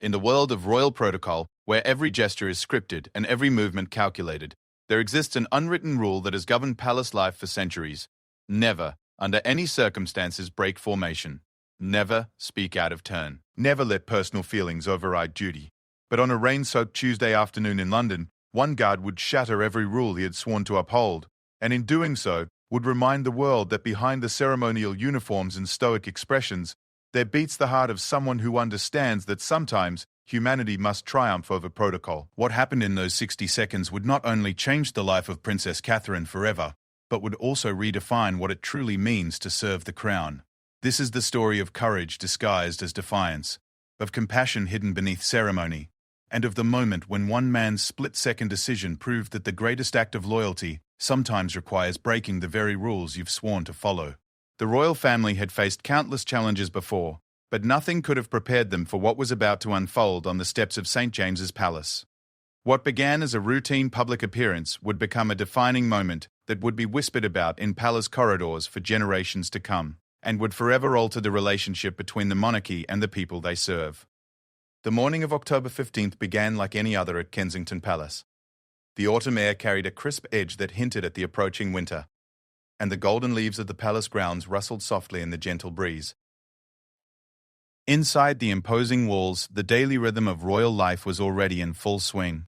In the world of royal protocol, where every gesture is scripted and every movement calculated, there exists an unwritten rule that has governed palace life for centuries. Never, under any circumstances, break formation. Never speak out of turn. Never let personal feelings override duty. But on a rain-soaked Tuesday afternoon in London, one guard would shatter every rule he had sworn to uphold, and in doing so, would remind the world that behind the ceremonial uniforms and stoic expressions, there beats the heart of someone who understands that sometimes humanity must triumph over protocol. What happened in those 60 seconds would not only change the life of Princess Catherine forever, but would also redefine what it truly means to serve the crown. This is the story of courage disguised as defiance, of compassion hidden beneath ceremony, and of the moment when one man's split-second decision proved that the greatest act of loyalty sometimes requires breaking the very rules you've sworn to follow. The royal family had faced countless challenges before, but nothing could have prepared them for what was about to unfold on the steps of St. James's Palace. What began as a routine public appearance would become a defining moment that would be whispered about in palace corridors for generations to come, and would forever alter the relationship between the monarchy and the people they serve. The morning of October 15th began like any other at Kensington Palace. The autumn air carried a crisp edge that hinted at the approaching winter, and the golden leaves of the palace grounds rustled softly in the gentle breeze. Inside the imposing walls, the daily rhythm of royal life was already in full swing.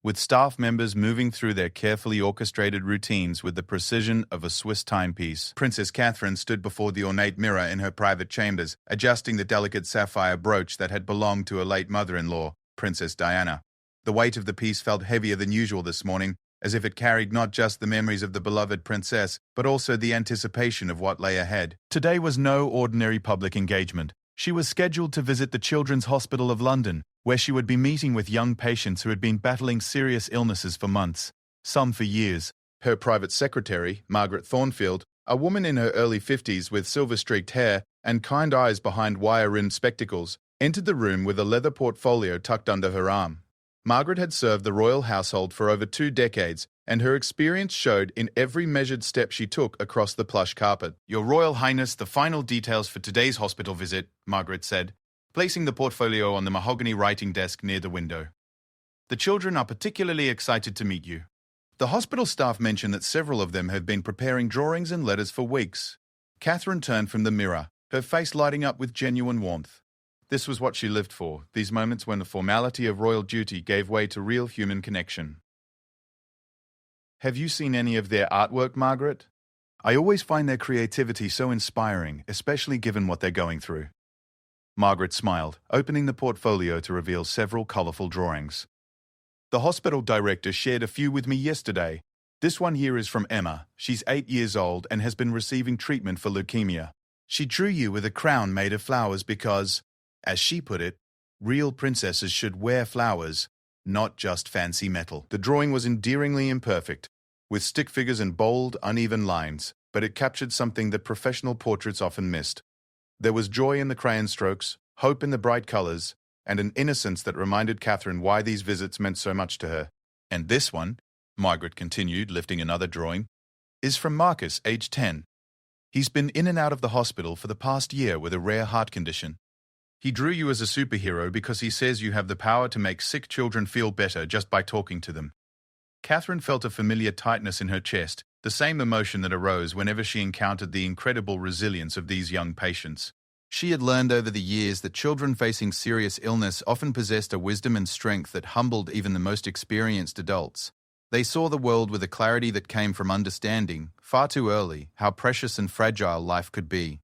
With staff members moving through their carefully orchestrated routines with the precision of a Swiss timepiece, Princess Catherine stood before the ornate mirror in her private chambers, adjusting the delicate sapphire brooch that had belonged to her late mother-in-law, Princess Diana. The weight of the piece felt heavier than usual this morning, as if it carried not just the memories of the beloved princess, but also the anticipation of what lay ahead. Today was no ordinary public engagement. She was scheduled to visit the Children's Hospital of London, where she would be meeting with young patients who had been battling serious illnesses for months, some for years. Her private secretary, Margaret Thornfield, a woman in her early 50s with silver-streaked hair and kind eyes behind wire-rimmed spectacles, entered the room with a leather portfolio tucked under her arm. Margaret had served the royal household for over 2 decades, and her experience showed in every measured step she took across the plush carpet. "Your Royal Highness, the final details for today's hospital visit," Margaret said, placing the portfolio on the mahogany writing desk near the window. "The children are particularly excited to meet you." The hospital staff mentioned that several of them have been preparing drawings and letters for weeks. Catherine turned from the mirror, her face lighting up with genuine warmth. This was what she lived for, these moments when the formality of royal duty gave way to real human connection. "Have you seen any of their artwork, Margaret? I always find their creativity so inspiring, especially given what they're going through." Margaret smiled, opening the portfolio to reveal several colorful drawings. "The hospital director shared a few with me yesterday. This one here is from Emma. She's 8 years old and has been receiving treatment for leukemia. She drew you with a crown made of flowers because, as she put it, real princesses should wear flowers, not just fancy metal." The drawing was endearingly imperfect, with stick figures and bold, uneven lines, but it captured something that professional portraits often missed. There was joy in the crayon strokes, hope in the bright colors, and an innocence that reminded Catherine why these visits meant so much to her. "And this one," Margaret continued, lifting another drawing, "is from Marcus, age 10. He's been in and out of the hospital for the past year with a rare heart condition. He drew you as a superhero because he says you have the power to make sick children feel better just by talking to them." Catherine felt a familiar tightness in her chest, the same emotion that arose whenever she encountered the incredible resilience of these young patients. She had learned over the years that children facing serious illness often possessed a wisdom and strength that humbled even the most experienced adults. They saw the world with a clarity that came from understanding, far too early, how precious and fragile life could be.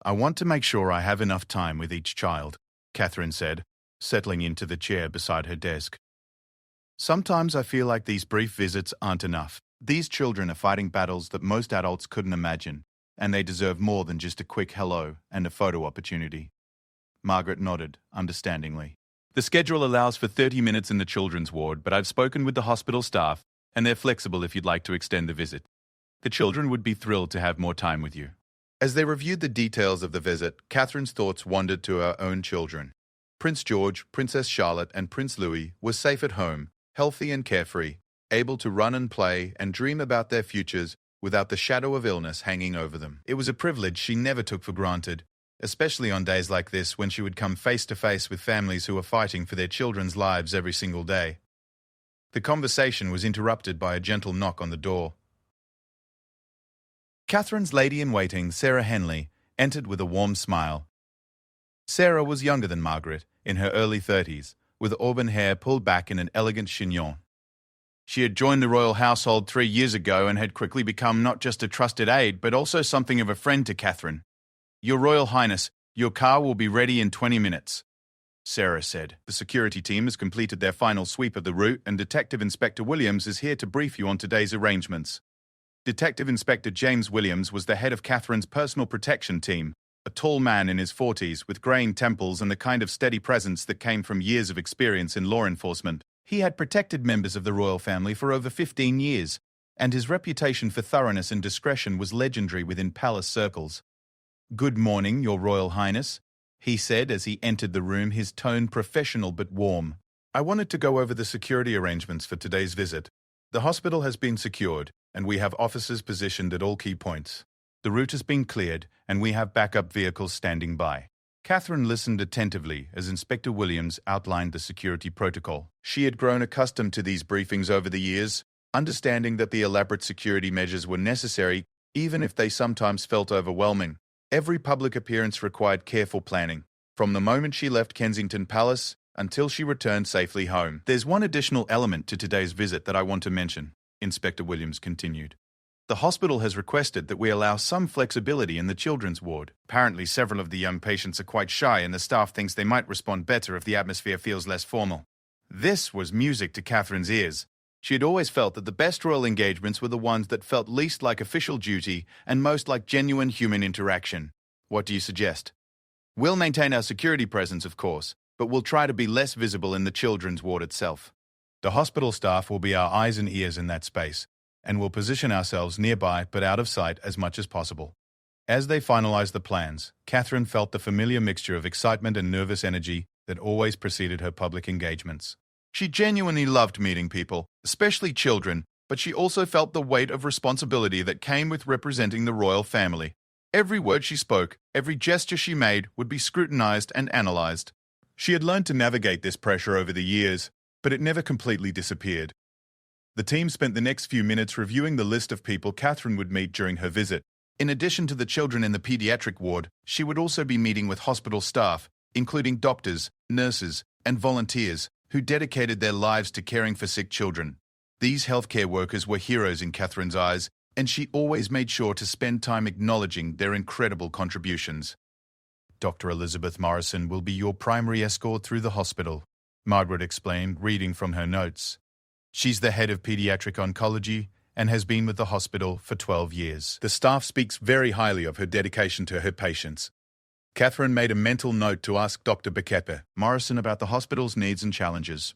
"I want to make sure I have enough time with each child," Catherine said, settling into the chair beside her desk. "Sometimes I feel like these brief visits aren't enough. These children are fighting battles that most adults couldn't imagine, and they deserve more than just a quick hello and a photo opportunity." Margaret nodded, understandingly. "The schedule allows for 30 minutes in the children's ward, but I've spoken with the hospital staff, and they're flexible if you'd like to extend the visit. The children would be thrilled to have more time with you." As they reviewed the details of the visit, Catherine's thoughts wandered to her own children. Prince George, Princess Charlotte, and Prince Louis were safe at home, healthy and carefree, able to run and play and dream about their futures without the shadow of illness hanging over them. It was a privilege she never took for granted, especially on days like this when she would come face to face with families who were fighting for their children's lives every single day. The conversation was interrupted by a gentle knock on the door. Catherine's lady-in-waiting, Sarah Henley, entered with a warm smile. Sarah was younger than Margaret, in her early 30s, with auburn hair pulled back in an elegant chignon. She had joined the royal household 3 years ago and had quickly become not just a trusted aide, but also something of a friend to Catherine. "Your Royal Highness, your car will be ready in 20 minutes, Sarah said. "The security team has completed their final sweep of the route, and Detective Inspector Williams is here to brief you on today's arrangements." Detective Inspector James Williams was the head of Catherine's personal protection team, a tall man in his 40s with graying temples and the kind of steady presence that came from years of experience in law enforcement. He had protected members of the royal family for over 15 years, and his reputation for thoroughness and discretion was legendary within palace circles. "Good morning, Your Royal Highness," he said as he entered the room, his tone professional but warm. "I wanted to go over the security arrangements for today's visit. The hospital has been secured, and we have officers positioned at all key points. The route has been cleared, and we have backup vehicles standing by." Catherine listened attentively as Inspector Williams outlined the security protocol. She had grown accustomed to these briefings over the years, understanding that the elaborate security measures were necessary, even if they sometimes felt overwhelming. Every public appearance required careful planning, from the moment she left Kensington Palace until she returned safely home. "There's one additional element to today's visit that I want to mention," Inspector Williams continued. "The hospital has requested that we allow some flexibility in the children's ward. Apparently, several of the young patients are quite shy, and the staff thinks they might respond better if the atmosphere feels less formal." This was music to Catherine's ears. She had always felt that the best royal engagements were the ones that felt least like official duty and most like genuine human interaction. "What do you suggest?" "We'll maintain our security presence, of course, but we'll try to be less visible in the children's ward itself. The hospital staff will be our eyes and ears in that space, and will position ourselves nearby but out of sight as much as possible." As they finalized the plans, Catherine felt the familiar mixture of excitement and nervous energy that always preceded her public engagements. She genuinely loved meeting people, especially children, but she also felt the weight of responsibility that came with representing the royal family. Every word she spoke, every gesture she made would be scrutinized and analyzed. She had learned to navigate this pressure over the years, but it never completely disappeared. The team spent the next few minutes reviewing the list of people Catherine would meet during her visit. In addition to the children in the pediatric ward, she would also be meeting with hospital staff, including doctors, nurses, and volunteers, who dedicated their lives to caring for sick children. These healthcare workers were heroes in Catherine's eyes, and she always made sure to spend time acknowledging their incredible contributions. "Dr. Elizabeth Morrison will be your primary escort through the hospital," Margaret explained, reading from her notes. "She's the head of pediatric oncology and has been with the hospital for 12 years. The staff speaks very highly of her dedication to her patients." Catherine made a mental note to ask Dr. Bekepe Morrison about the hospital's needs and challenges.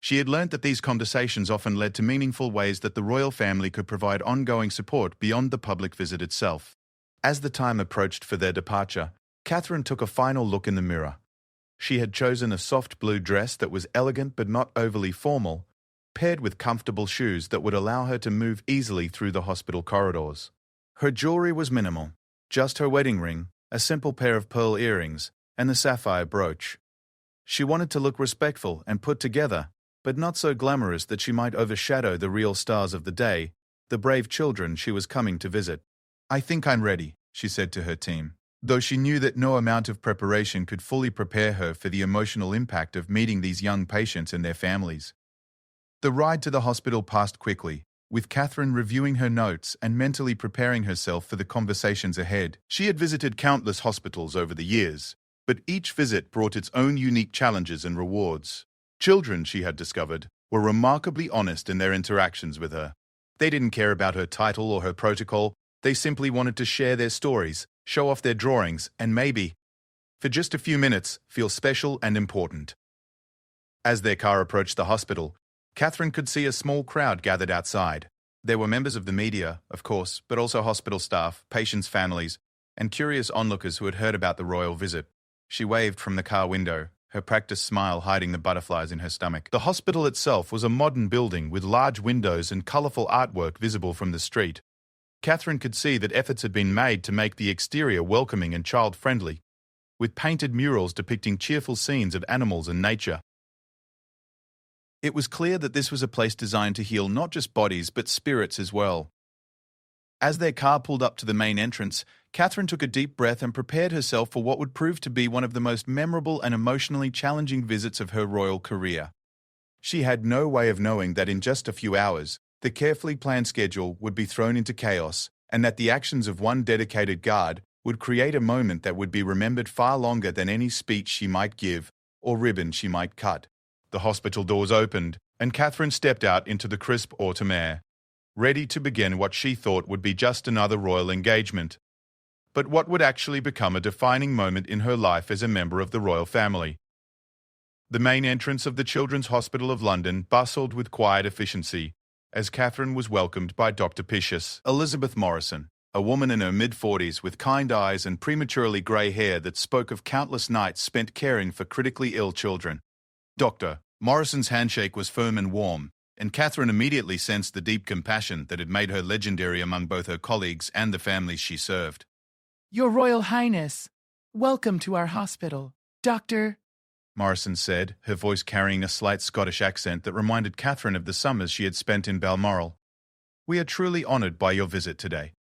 She had learnt that these conversations often led to meaningful ways that the royal family could provide ongoing support beyond the public visit itself. As the time approached for their departure, Catherine took a final look in the mirror. She had chosen a soft blue dress that was elegant but not overly formal, paired with comfortable shoes that would allow her to move easily through the hospital corridors. Her jewelry was minimal, just her wedding ring, a simple pair of pearl earrings, and the sapphire brooch. She wanted to look respectful and put together, but not so glamorous that she might overshadow the real stars of the day, the brave children she was coming to visit. "I think I'm ready," she said to her team, though she knew that no amount of preparation could fully prepare her for the emotional impact of meeting these young patients and their families. The ride to the hospital passed quickly, with Catherine reviewing her notes and mentally preparing herself for the conversations ahead. She had visited countless hospitals over the years, but each visit brought its own unique challenges and rewards. Children, she had discovered, were remarkably honest in their interactions with her. They didn't care about her title or her protocol. They simply wanted to share their stories, show off their drawings, and maybe, for just a few minutes, feel special and important. As their car approached the hospital, Catherine could see a small crowd gathered outside. There were members of the media, of course, but also hospital staff, patients' families, and curious onlookers who had heard about the royal visit. She waved from the car window, her practiced smile hiding the butterflies in her stomach. The hospital itself was a modern building with large windows and colourful artwork visible from the street. Catherine could see that efforts had been made to make the exterior welcoming and child-friendly, with painted murals depicting cheerful scenes of animals and nature. It was clear that this was a place designed to heal not just bodies but spirits as well. As their car pulled up to the main entrance, Catherine took a deep breath and prepared herself for what would prove to be one of the most memorable and emotionally challenging visits of her royal career. She had no way of knowing that in just a few hours, the carefully planned schedule would be thrown into chaos, and that the actions of one dedicated guard would create a moment that would be remembered far longer than any speech she might give or ribbon she might cut. The hospital doors opened, and Catherine stepped out into the crisp autumn air, ready to begin what she thought would be just another royal engagement, but what would actually become a defining moment in her life as a member of the royal family. The main entrance of the Children's Hospital of London bustled with quiet efficiency, as Catherine was welcomed by Dr. Picious Elizabeth Morrison, a woman in her mid-40s with kind eyes and prematurely grey hair that spoke of countless nights spent caring for critically ill children. Dr. Morrison's handshake was firm and warm, and Catherine immediately sensed the deep compassion that had made her legendary among both her colleagues and the families she served. Your Royal Highness, welcome to our hospital. Dr. Morrison said, her voice carrying a slight Scottish accent that reminded Catherine of the summers she had spent in Balmoral. We are truly honoured by your visit today.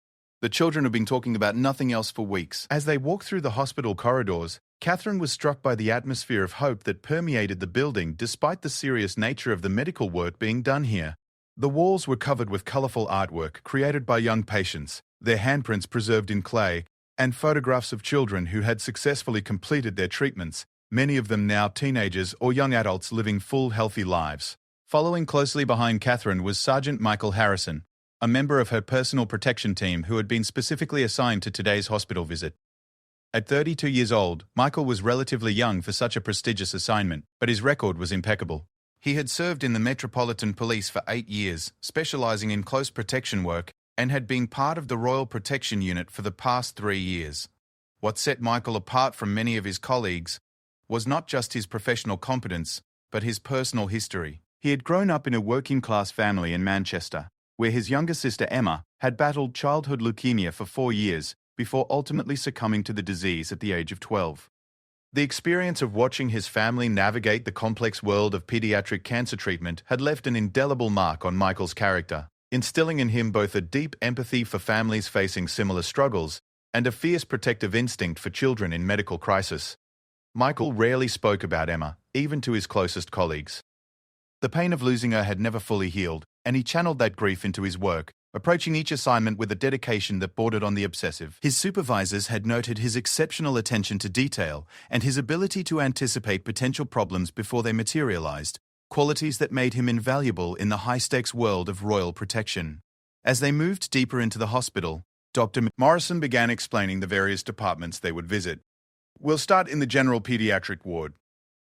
The children have been talking about nothing else for weeks. As they walked through the hospital corridors, Catherine was struck by the atmosphere of hope that permeated the building despite the serious nature of the medical work being done here. The walls were covered with colourful artwork created by young patients, their handprints preserved in clay, and photographs of children who had successfully completed their treatments, many of them now teenagers or young adults living full, healthy lives. Following closely behind Catherine was Sergeant Michael Harrison, a member of her personal protection team who had been specifically assigned to today's hospital visit. At 32 years old, Michael was relatively young for such a prestigious assignment, but his record was impeccable. He had served in the Metropolitan Police for 8 years, specialising in close protection work, and had been part of the Royal Protection Unit for the past 3 years. What set Michael apart from many of his colleagues was not just his professional competence, but his personal history. He had grown up in a working-class family in Manchester, where his younger sister Emma had battled childhood leukemia for 4 years before ultimately succumbing to the disease at the age of 12. The experience of watching his family navigate the complex world of pediatric cancer treatment had left an indelible mark on Michael's character, instilling in him both a deep empathy for families facing similar struggles and a fierce protective instinct for children in medical crisis. Michael rarely spoke about Emma, even to his closest colleagues. The pain of losing her had never fully healed, and he channeled that grief into his work, approaching each assignment with a dedication that bordered on the obsessive. His supervisors had noted his exceptional attention to detail and his ability to anticipate potential problems before they materialized, qualities that made him invaluable in the high-stakes world of royal protection. As they moved deeper into the hospital, Dr. Morrison began explaining the various departments they would visit. We'll start in the general pediatric ward,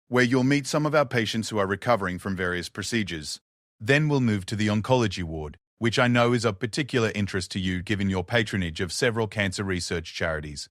where you'll meet some of our patients who are recovering from various procedures. Then we'll move to the oncology ward, which I know is of particular interest to you given your patronage of several cancer research charities.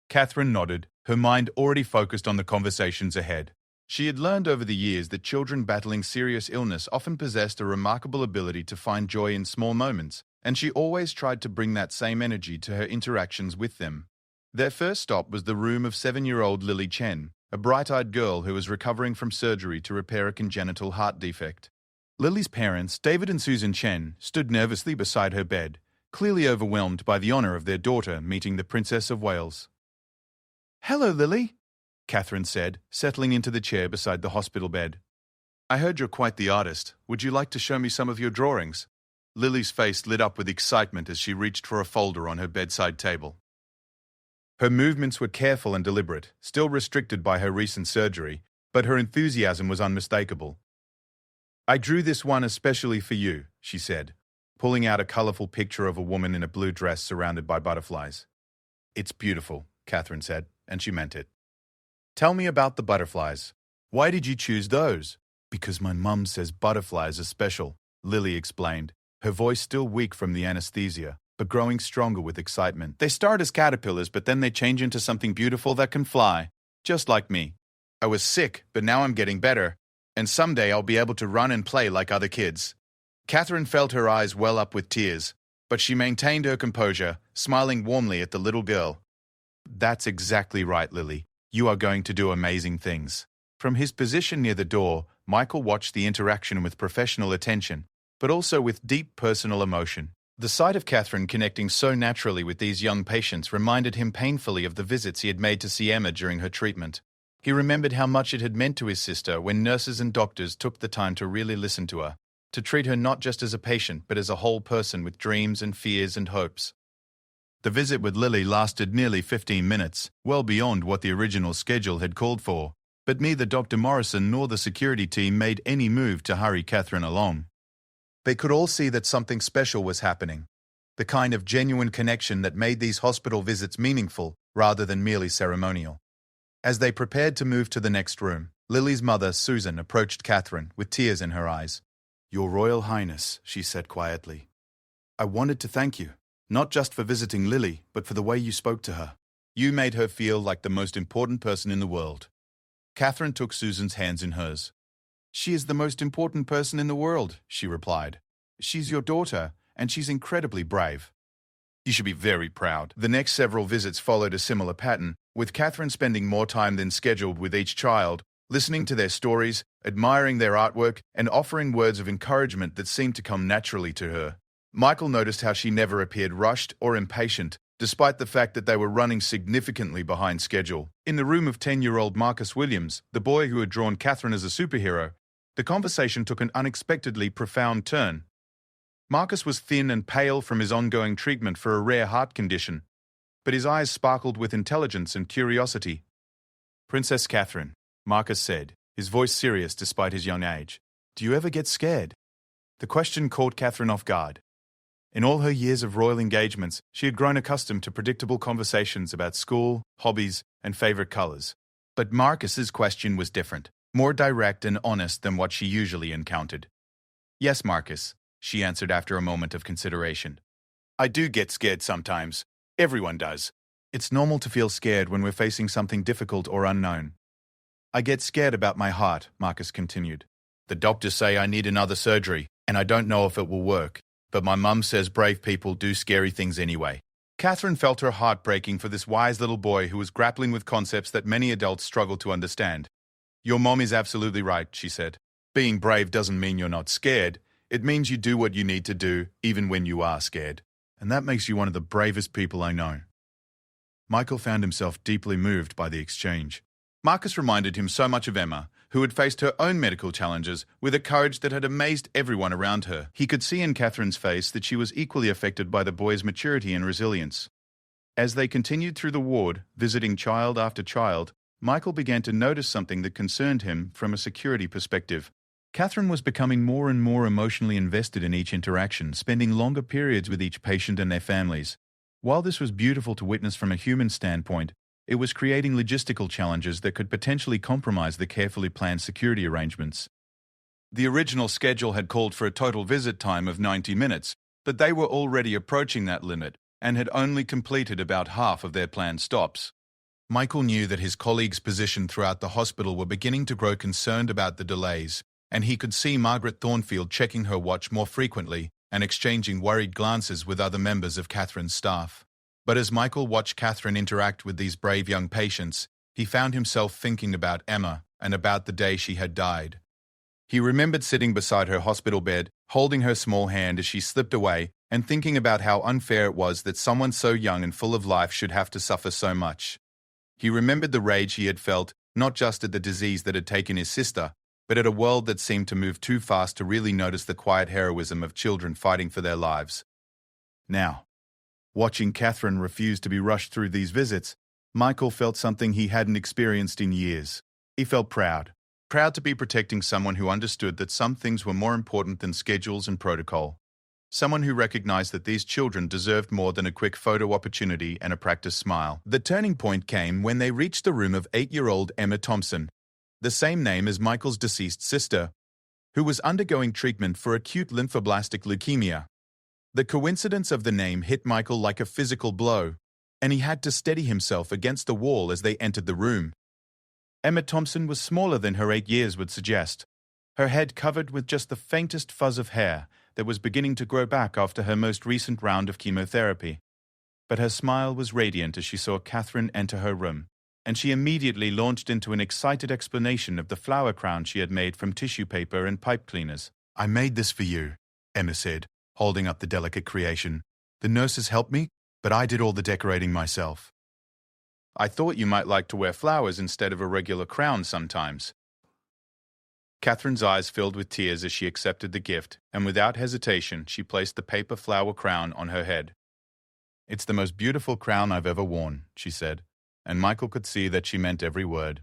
Catherine nodded, her mind already focused on the conversations ahead. She had learned over the years that children battling serious illness often possessed a remarkable ability to find joy in small moments, and she always tried to bring that same energy to her interactions with them. Their first stop was the room of 7-year-old Lily Chen, a bright-eyed girl who was recovering from surgery to repair a congenital heart defect. Lily's parents, David and Susan Chen, stood nervously beside her bed, clearly overwhelmed by the honour of their daughter meeting the Princess of Wales. "Hello, Lily," Catherine said, settling into the chair beside the hospital bed. "I heard you're quite the artist. Would you like to show me some of your drawings?" Lily's face lit up with excitement as she reached for a folder on her bedside table. Her movements were careful and deliberate, still restricted by her recent surgery, but her enthusiasm was unmistakable. "I drew this one especially for you," she said, pulling out a colourful picture of a woman in a blue dress surrounded by butterflies. "It's beautiful," Catherine said, and she meant it. "Tell me about the butterflies. Why did you choose those?" "Because my mum says butterflies are special," Lily explained, her voice still weak from the anesthesia, but growing stronger with excitement. "They start as caterpillars, but then they change into something beautiful that can fly, just like me. I was sick, but now I'm getting better, and someday I'll be able to run and play like other kids." Catherine felt her eyes well up with tears, but she maintained her composure, smiling warmly at the little girl. "That's exactly right, Lily. You are going to do amazing things. From his position near the door, Michael watched the interaction with professional attention, but also with deep personal emotion. The sight of Catherine connecting so naturally with these young patients reminded him painfully of the visits he had made to see Emma during her treatment. He remembered how much it had meant to his sister when nurses and doctors took the time to really listen to her, to treat her not just as a patient but as a whole person with dreams and fears and hopes. The visit with Lily lasted nearly 15 minutes, well beyond what the original schedule had called for, but neither Dr. Morrison nor the security team made any move to hurry Catherine along. They could all see that something special was happening, the kind of genuine connection that made these hospital visits meaningful rather than merely ceremonial. As they prepared to move to the next room, Lily's mother, Susan, approached Catherine with tears in her eyes. "Your Royal Highness," she said quietly, "I wanted to thank you, not just for visiting Lily, but for the way you spoke to her. You made her feel like the most important person in the world." Catherine took Susan's hands in hers. "She is the most important person in the world," she replied. "She's your daughter, and she's incredibly brave. You should be very proud." The next several visits followed a similar pattern, with Catherine spending more time than scheduled with each child, listening to their stories, admiring their artwork, and offering words of encouragement that seemed to come naturally to her. Michael noticed how she never appeared rushed or impatient, despite the fact that they were running significantly behind schedule. In the room of 10-year-old Marcus Williams, the boy who had drawn Catherine as a superhero, the conversation took an unexpectedly profound turn. Marcus was thin and pale from his ongoing treatment for a rare heart condition, but his eyes sparkled with intelligence and curiosity. "Princess Catherine," Marcus said, his voice serious despite his young age, "do you ever get scared?" The question caught Catherine off guard. In all her years of royal engagements, she had grown accustomed to predictable conversations about school, hobbies, and favorite colors. But Marcus's question was different, more direct and honest than what she usually encountered. "Yes, Marcus," she answered after a moment of consideration. "I do get scared sometimes. Everyone does. It's normal to feel scared when we're facing something difficult or unknown." "I get scared about my heart," Marcus continued. "The doctors say I need another surgery, and I don't know if it will work. But my mum says brave people do scary things anyway." Catherine felt her heart breaking for this wise little boy who was grappling with concepts that many adults struggle to understand. "Your mom is absolutely right," she said. "Being brave doesn't mean you're not scared. It means you do what you need to do, even when you are scared. And that makes you one of the bravest people I know." Michael found himself deeply moved by the exchange. Marcus reminded him so much of Emma, who had faced her own medical challenges with a courage that had amazed everyone around her. He could see in Catherine's face that she was equally affected by the boy's maturity and resilience. As they continued through the ward, visiting child after child, Michael began to notice something that concerned him from a security perspective. Catherine was becoming more and more emotionally invested in each interaction, spending longer periods with each patient and their families. While this was beautiful to witness from a human standpoint, it was creating logistical challenges that could potentially compromise the carefully planned security arrangements. The original schedule had called for a total visit time of 90 minutes, but they were already approaching that limit and had only completed about half of their planned stops. Michael knew that his colleagues positioned throughout the hospital were beginning to grow concerned about the delays, and he could see Margaret Thornfield checking her watch more frequently and exchanging worried glances with other members of Catherine's staff. But as Michael watched Catherine interact with these brave young patients, he found himself thinking about Emma and about the day she had died. He remembered sitting beside her hospital bed, holding her small hand as she slipped away, and thinking about how unfair it was that someone so young and full of life should have to suffer so much. He remembered the rage he had felt, not just at the disease that had taken his sister, but at a world that seemed to move too fast to really notice the quiet heroism of children fighting for their lives. Now, watching Catherine refuse to be rushed through these visits, Michael felt something he hadn't experienced in years. He felt proud to be protecting someone who understood that some things were more important than schedules and protocol. Someone who recognized that these children deserved more than a quick photo opportunity and a practice smile. The turning point came when they reached the room of 8-year-old Emma Thompson, the same name as Michael's deceased sister, who was undergoing treatment for acute lymphoblastic leukemia. The coincidence of the name hit Michael like a physical blow, and he had to steady himself against the wall as they entered the room. Emma Thompson was smaller than her 8 years would suggest, her head covered with just the faintest fuzz of hair that was beginning to grow back after her most recent round of chemotherapy. But her smile was radiant as she saw Catherine enter her room. and she immediately launched into an excited explanation of the flower crown she had made from tissue paper and pipe cleaners. "I made this for you," Emma said, holding up the delicate creation. "The nurses helped me, but I did all the decorating myself." "I thought you might like to wear flowers instead of a regular crown sometimes." Catherine's eyes filled with tears as she accepted the gift, and without hesitation, she placed the paper flower crown on her head. "It's the most beautiful crown I've ever worn," she said, and Michael could see that she meant every word.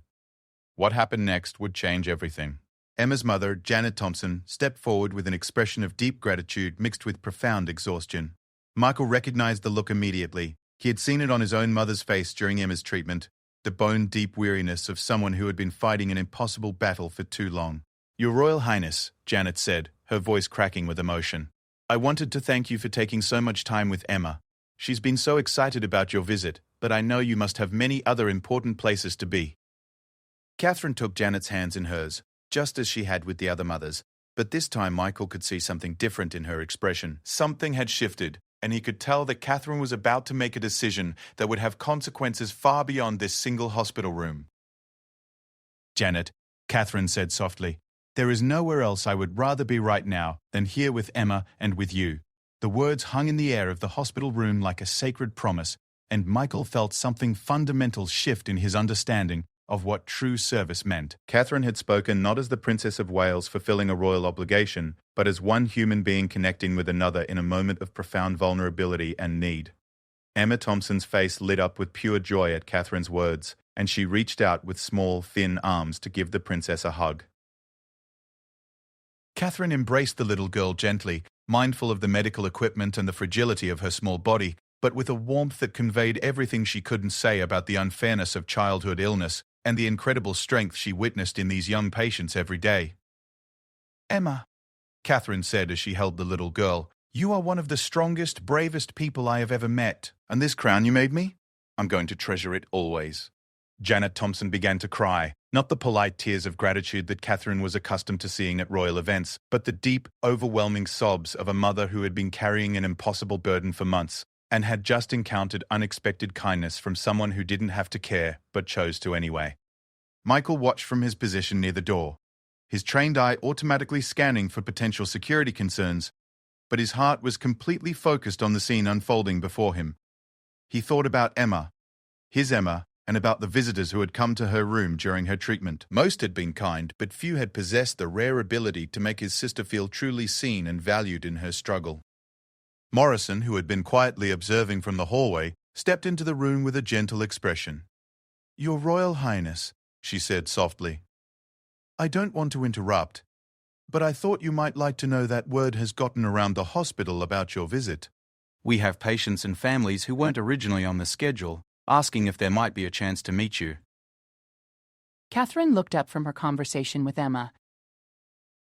What happened next would change everything. Emma's mother, Janet Thompson, stepped forward with an expression of deep gratitude mixed with profound exhaustion. Michael recognized the look immediately. He had seen it on his own mother's face during Emma's treatment, the bone-deep weariness of someone who had been fighting an impossible battle for too long. "Your Royal Highness," Janet said, her voice cracking with emotion. "I wanted to thank you for taking so much time with Emma. She's been so excited about your visit, but I know you must have many other important places to be." Catherine took Janet's hands in hers, just as she had with the other mothers, but this time Michael could see something different in her expression. Something had shifted, and he could tell that Catherine was about to make a decision that would have consequences far beyond this single hospital room. "Janet," Catherine said softly, "there is nowhere else I would rather be right now than here with Emma and with you." The words hung in the air of the hospital room like a sacred promise, and Michael felt something fundamental shift in his understanding of what true service meant. Catherine had spoken not as the Princess of Wales fulfilling a royal obligation, but as one human being connecting with another in a moment of profound vulnerability and need. Emma Thompson's face lit up with pure joy at Catherine's words, and she reached out with small, thin arms to give the princess a hug. Catherine embraced the little girl gently, mindful of the medical equipment and the fragility of her small body, but with a warmth that conveyed everything she couldn't say about the unfairness of childhood illness and the incredible strength she witnessed in these young patients every day. "Emma," Catherine said as she held the little girl, "you are one of the strongest, bravest people I have ever met. And this crown you made me? I'm going to treasure it always." Janet Thompson began to cry, not the polite tears of gratitude that Catherine was accustomed to seeing at royal events, but the deep, overwhelming sobs of a mother who had been carrying an impossible burden for months and had just encountered unexpected kindness from someone who didn't have to care but chose to anyway. Michael watched from his position near the door, his trained eye automatically scanning for potential security concerns, but his heart was completely focused on the scene unfolding before him. He thought about Emma, his Emma, and about the visitors who had come to her room during her treatment. Most had been kind, but few had possessed the rare ability to make his sister feel truly seen and valued in her struggle. Morrison, who had been quietly observing from the hallway, stepped into the room with a gentle expression. "Your Royal Highness," she said softly. "I don't want to interrupt, but I thought you might like to know that word has gotten around the hospital about your visit. We have patients and families who weren't originally on the schedule, asking if there might be a chance to meet you." Catherine looked up from her conversation with Emma,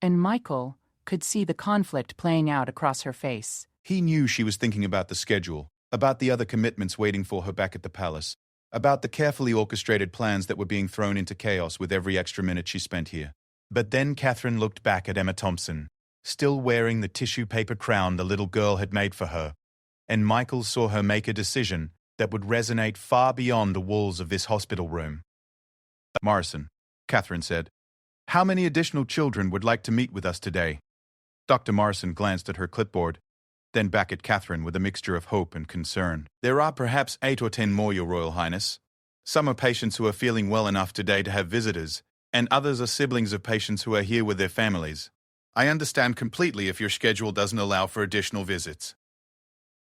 and Michael could see the conflict playing out across her face. He knew she was thinking about the schedule, about the other commitments waiting for her back at the palace, about the carefully orchestrated plans that were being thrown into chaos with every extra minute she spent here. But then Catherine looked back at Emma Thompson, still wearing the tissue paper crown the little girl had made for her, and Michael saw her make a decision that would resonate far beyond the walls of this hospital room. "Morrison," Catherine said, "how many additional children would like to meet with us today?" Dr. Morrison glanced at her clipboard, then back at Catherine with a mixture of hope and concern. "There are perhaps 8 or 10 more, Your Royal Highness. Some are patients who are feeling well enough today to have visitors, and others are siblings of patients who are here with their families. I understand completely if your schedule doesn't allow for additional visits."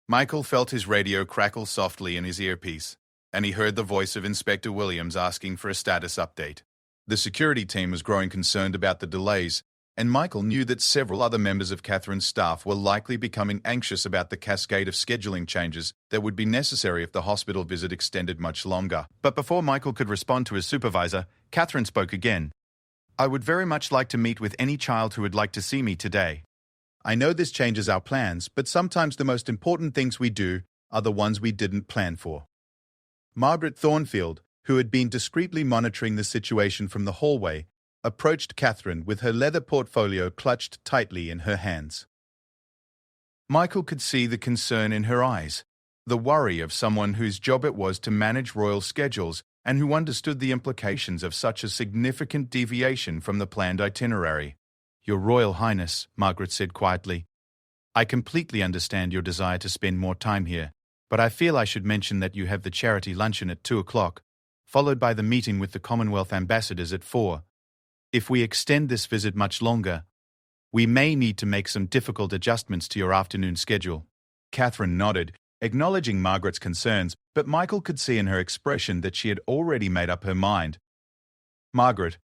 Michael felt his radio crackle softly in his earpiece, and he heard the voice of Inspector Williams asking for a status update. The security team was growing concerned about the delays, and Michael knew that several other members of Catherine's staff were likely becoming anxious about the cascade of scheduling changes that would be necessary if the hospital visit extended much longer. But before Michael could respond to his supervisor, Catherine spoke again. "I would very much like to meet with any child who would like to see me today. I know this changes our plans, but sometimes the most important things we do are the ones we didn't plan for." Margaret Thornfield, who had been discreetly monitoring the situation from the hallway, approached Catherine with her leather portfolio clutched tightly in her hands. Michael could see the concern in her eyes, the worry of someone whose job it was to manage royal schedules and who understood the implications of such a significant deviation from the planned itinerary. "Your Royal Highness," Margaret said quietly, "I completely understand your desire to spend more time here, but I feel I should mention that you have the charity luncheon at 2 o'clock, followed by the meeting with the Commonwealth ambassadors at 4. If we extend this visit much longer, we may need to make some difficult adjustments to your afternoon schedule." Catherine nodded, acknowledging Margaret's concerns, but Michael could see in her expression that she had already made up her mind. "Margaret,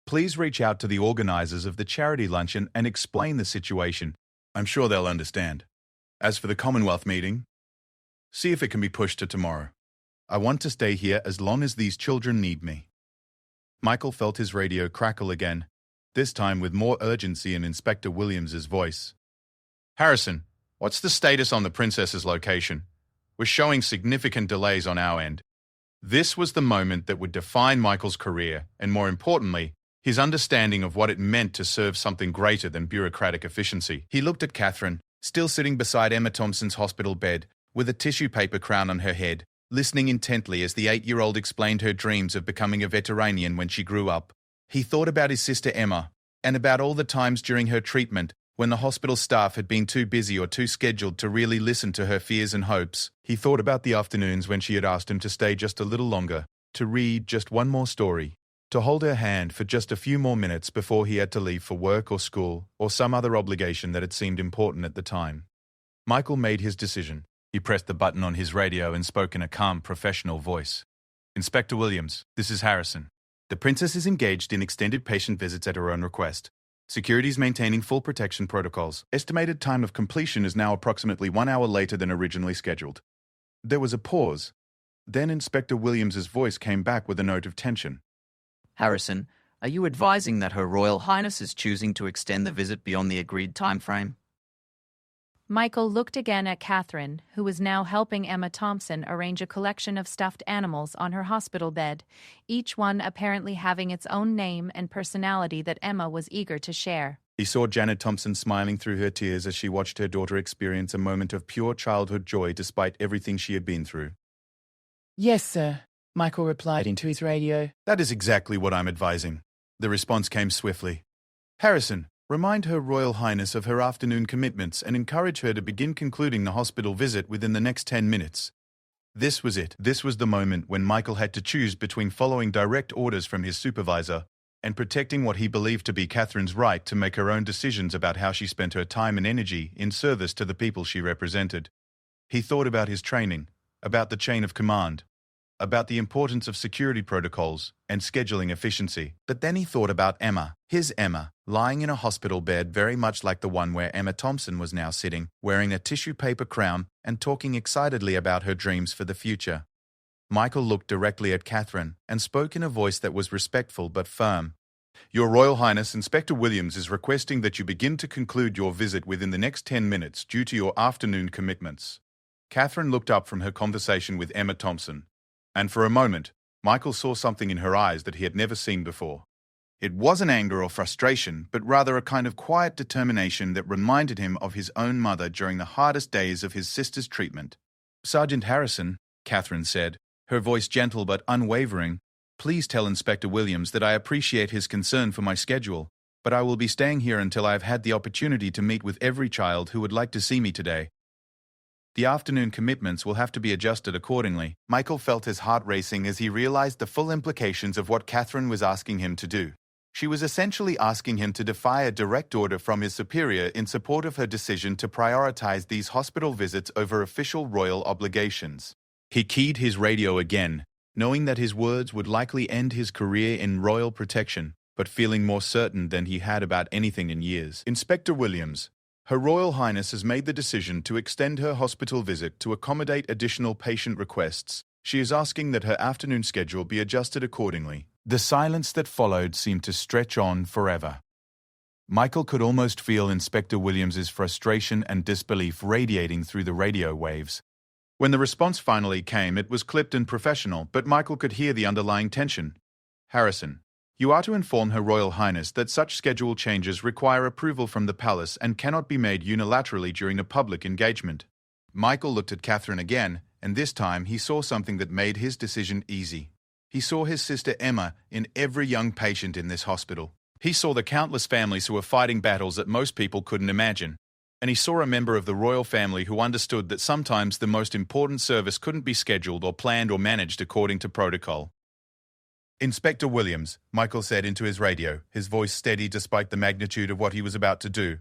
please reach out to the organizers of the charity luncheon and explain the situation. I'm sure they'll understand. As for the Commonwealth meeting, see if it can be pushed to tomorrow. I want to stay here as long as these children need me." Michael felt his radio crackle again, this time with more urgency in Inspector Williams's voice. "Harrison, what's the status on the princess's location? We're showing significant delays on our end." This was the moment that would define Michael's career, and more importantly, his understanding of what it meant to serve something greater than bureaucratic efficiency. He looked at Catherine, still sitting beside Emma Thompson's hospital bed, with a tissue paper crown on her head, listening intently as the 8-year-old explained her dreams of becoming a veterinarian when she grew up. He thought about his sister Emma, and about all the times during her treatment when the hospital staff had been too busy or too scheduled to really listen to her fears and hopes. He thought about the afternoons when she had asked him to stay just a little longer, to read just one more story, to hold her hand for just a few more minutes before he had to leave for work or school or some other obligation that had seemed important at the time. Michael made his decision. He pressed the button on his radio and spoke in a calm, professional voice. "Inspector Williams, this is Harrison. The princess is engaged in extended patient visits at her own request. Security is maintaining full protection protocols. Estimated time of completion is now approximately 1 hour later than originally scheduled." There was a pause. Then Inspector Williams's voice came back with a note of tension. "Harrison, are you advising that Her Royal Highness is choosing to extend the visit beyond the agreed time frame?" Michael looked again at Catherine, who was now helping Emma Thompson arrange a collection of stuffed animals on her hospital bed, each one apparently having its own name and personality that Emma was eager to share. He saw Janet Thompson smiling through her tears as she watched her daughter experience a moment of pure childhood joy despite everything she had been through. "Yes, sir," Michael replied into his radio. "That is exactly what I'm advising." The response came swiftly. "Harrison, remind Her Royal Highness of her afternoon commitments and encourage her to begin concluding the hospital visit within the next 10 minutes. This was it. This was the moment when Michael had to choose between following direct orders from his supervisor and protecting what he believed to be Catherine's right to make her own decisions about how she spent her time and energy in service to the people she represented. He thought about his training, about the chain of command, about the importance of security protocols and scheduling efficiency. But then he thought about Emma, his Emma, lying in a hospital bed very much like the one where Emma Thompson was now sitting, wearing a tissue paper crown and talking excitedly about her dreams for the future. Michael looked directly at Catherine and spoke in a voice that was respectful but firm. "Your Royal Highness, Inspector Williams is requesting that you begin to conclude your visit within the next 10 minutes due to your afternoon commitments." Catherine looked up from her conversation with Emma Thompson, and for a moment, Michael saw something in her eyes that he had never seen before. It wasn't anger or frustration, but rather a kind of quiet determination that reminded him of his own mother during the hardest days of his sister's treatment. "Sergeant Harrison," Catherine said, her voice gentle but unwavering, "please tell Inspector Williams that I appreciate his concern for my schedule, but I will be staying here until I have had the opportunity to meet with every child who would like to see me today. The afternoon commitments will have to be adjusted accordingly." Michael felt his heart racing as he realized the full implications of what Catherine was asking him to do. She was essentially asking him to defy a direct order from his superior in support of her decision to prioritize these hospital visits over official royal obligations. He keyed his radio again, knowing that his words would likely end his career in royal protection, but feeling more certain than he had about anything in years. "Inspector Williams, Her Royal Highness has made the decision to extend her hospital visit to accommodate additional patient requests. She is asking that her afternoon schedule be adjusted accordingly." The silence that followed seemed to stretch on forever. Michael could almost feel Inspector Williams's frustration and disbelief radiating through the radio waves. When the response finally came, it was clipped and professional, but Michael could hear the underlying tension. "Harrison, you are to inform Her Royal Highness that such schedule changes require approval from the palace and cannot be made unilaterally during a public engagement." Michael looked at Catherine again, and this time he saw something that made his decision easy. He saw his sister Emma in every young patient in this hospital. He saw the countless families who were fighting battles that most people couldn't imagine. And he saw a member of the royal family who understood that sometimes the most important service couldn't be scheduled or planned or managed according to protocol. "Inspector Williams," Michael said into his radio, his voice steady despite the magnitude of what he was about to do.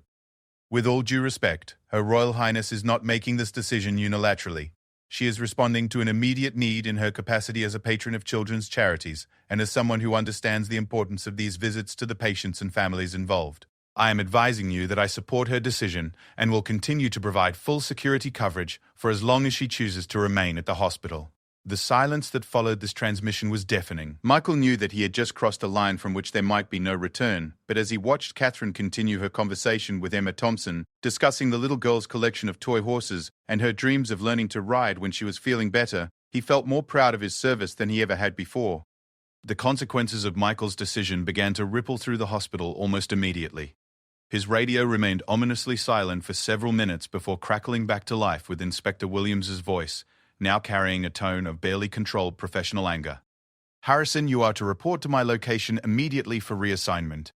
"With all due respect, Her Royal Highness is not making this decision unilaterally. She is responding to an immediate need in her capacity as a patron of children's charities and as someone who understands the importance of these visits to the patients and families involved. I am advising you that I support her decision and will continue to provide full security coverage for as long as she chooses to remain at the hospital." The silence that followed this transmission was deafening. Michael knew that he had just crossed a line from which there might be no return, but as he watched Catherine continue her conversation with Emma Thompson, discussing the little girl's collection of toy horses and her dreams of learning to ride when she was feeling better, he felt more proud of his service than he ever had before. The consequences of Michael's decision began to ripple through the hospital almost immediately. His radio remained ominously silent for several minutes before crackling back to life with Inspector Williams's voice, now carrying a tone of barely controlled professional anger. "Harrison, you are to report to my location immediately for reassignment.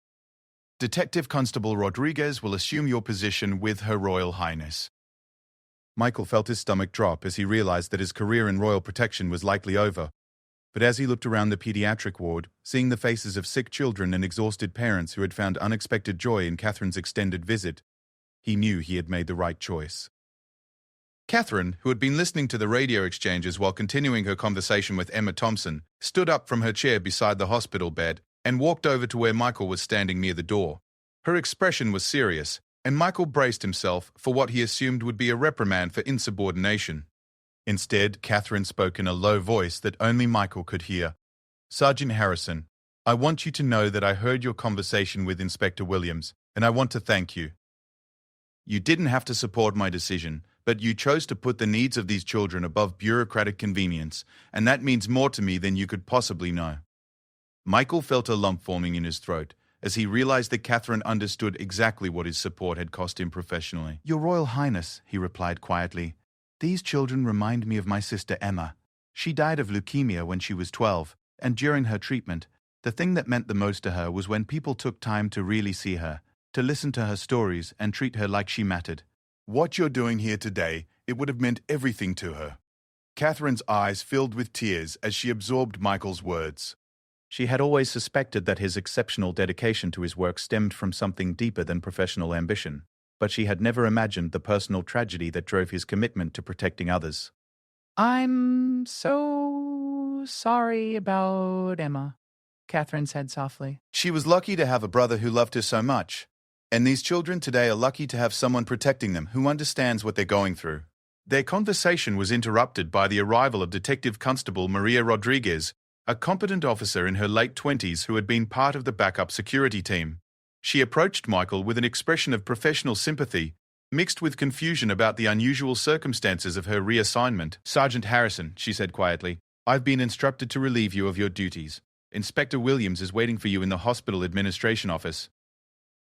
Detective Constable Rodriguez will assume your position with Her Royal Highness." Michael felt his stomach drop as he realized that his career in royal protection was likely over. But as he looked around the pediatric ward, seeing the faces of sick children and exhausted parents who had found unexpected joy in Catherine's extended visit, he knew he had made the right choice. Catherine, who had been listening to the radio exchanges while continuing her conversation with Emma Thompson, stood up from her chair beside the hospital bed and walked over to where Michael was standing near the door. Her expression was serious, and Michael braced himself for what he assumed would be a reprimand for insubordination. Instead, Catherine spoke in a low voice that only Michael could hear. "Sergeant Harrison, I want you to know that I heard your conversation with Inspector Williams, and I want to thank you. You didn't have to support my decision, but you chose to put the needs of these children above bureaucratic convenience, and that means more to me than you could possibly know." Michael felt a lump forming in his throat as he realized that Catherine understood exactly what his support had cost him professionally. "Your Royal Highness," he replied quietly, "these children remind me of my sister Emma. She died of leukemia when she was 12, and during her treatment, the thing that meant the most to her was when people took time to really see her, to listen to her stories and treat her like she mattered. What you're doing here today, it would have meant everything to her." Catherine's eyes filled with tears as she absorbed Michael's words. She had always suspected that his exceptional dedication to his work stemmed from something deeper than professional ambition, but she had never imagined the personal tragedy that drove his commitment to protecting others. "I'm so sorry about Emma," Catherine said softly. She was lucky to have a brother who loved her so much. And these children today are lucky to have someone protecting them who understands what they're going through. Their conversation was interrupted by the arrival of Detective Constable Maria Rodriguez, a competent officer in her late 20s who had been part of the backup security team. She approached Michael with an expression of professional sympathy, mixed with confusion about the unusual circumstances of her reassignment. "Sergeant Harrison," she said quietly, "I've been instructed to relieve you of your duties. Inspector Williams is waiting for you in the hospital administration office."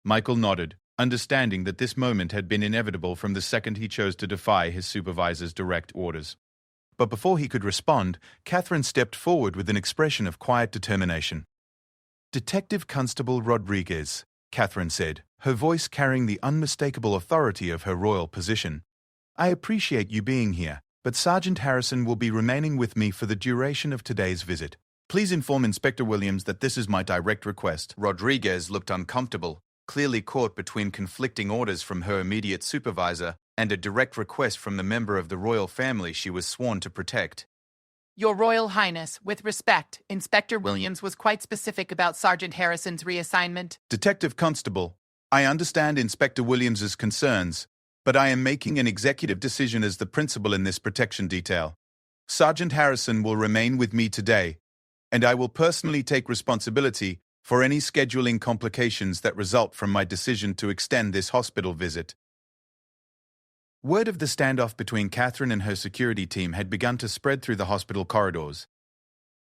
Michael nodded, understanding that this moment had been inevitable from the second he chose to defy his supervisor's direct orders. But before he could respond, Catherine stepped forward with an expression of quiet determination. "Detective Constable Rodriguez," Catherine said, her voice carrying the unmistakable authority of her royal position. "I appreciate you being here, but Sergeant Harrison will be remaining with me for the duration of today's visit. Please inform Inspector Williams that this is my direct request." Rodriguez looked uncomfortable, clearly caught between conflicting orders from her immediate supervisor and a direct request from the member of the royal family she was sworn to protect. "Your Royal Highness, with respect, Inspector Williams was quite specific about Sergeant Harrison's reassignment." "Detective Constable, I understand Inspector Williams's concerns, but I am making an executive decision as the principal in this protection detail. Sergeant Harrison will remain with me today, and I will personally take responsibility for any scheduling complications that result from my decision to extend this hospital visit." Word of the standoff between Catherine and her security team had begun to spread through the hospital corridors,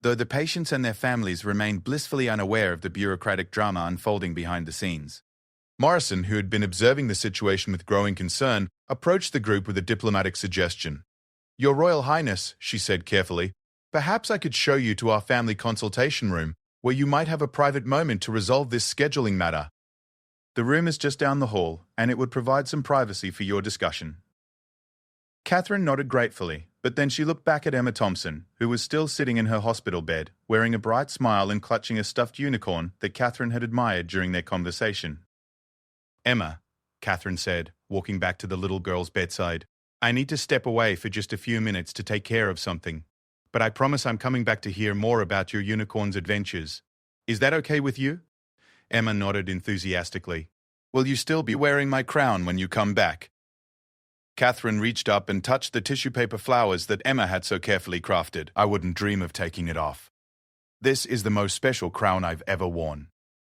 though the patients and their families remained blissfully unaware of the bureaucratic drama unfolding behind the scenes. Morrison, who had been observing the situation with growing concern, approached the group with a diplomatic suggestion. "Your Royal Highness," she said carefully, Perhaps I could show you to our family consultation room, where you might have a private moment to resolve this scheduling matter. The room is just down the hall, and it would provide some privacy for your discussion. Catherine nodded gratefully, but then she looked back at Emma Thompson, who was still sitting in her hospital bed, wearing a bright smile and clutching a stuffed unicorn that Catherine had admired during their conversation. "Emma," Catherine said, walking back to the little girl's bedside, "I need to step away for just a few minutes to take care of something. But I promise I'm coming back to hear more about your unicorn's adventures. Is that okay with you?" Emma nodded enthusiastically. "Will you still be wearing my crown when you come back?" Catherine reached up and touched the tissue paper flowers that Emma had so carefully crafted. "I wouldn't dream of taking it off. This is the most special crown I've ever worn."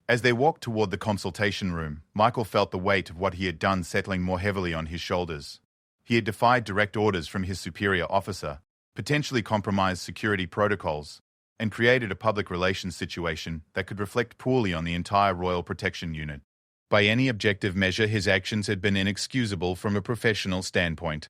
As they walked toward the consultation room, Michael felt the weight of what he had done settling more heavily on his shoulders. He had defied direct orders from his superior officer, potentially compromised security protocols, and created a public relations situation that could reflect poorly on the entire Royal Protection Unit. By any objective measure, his actions had been inexcusable from a professional standpoint.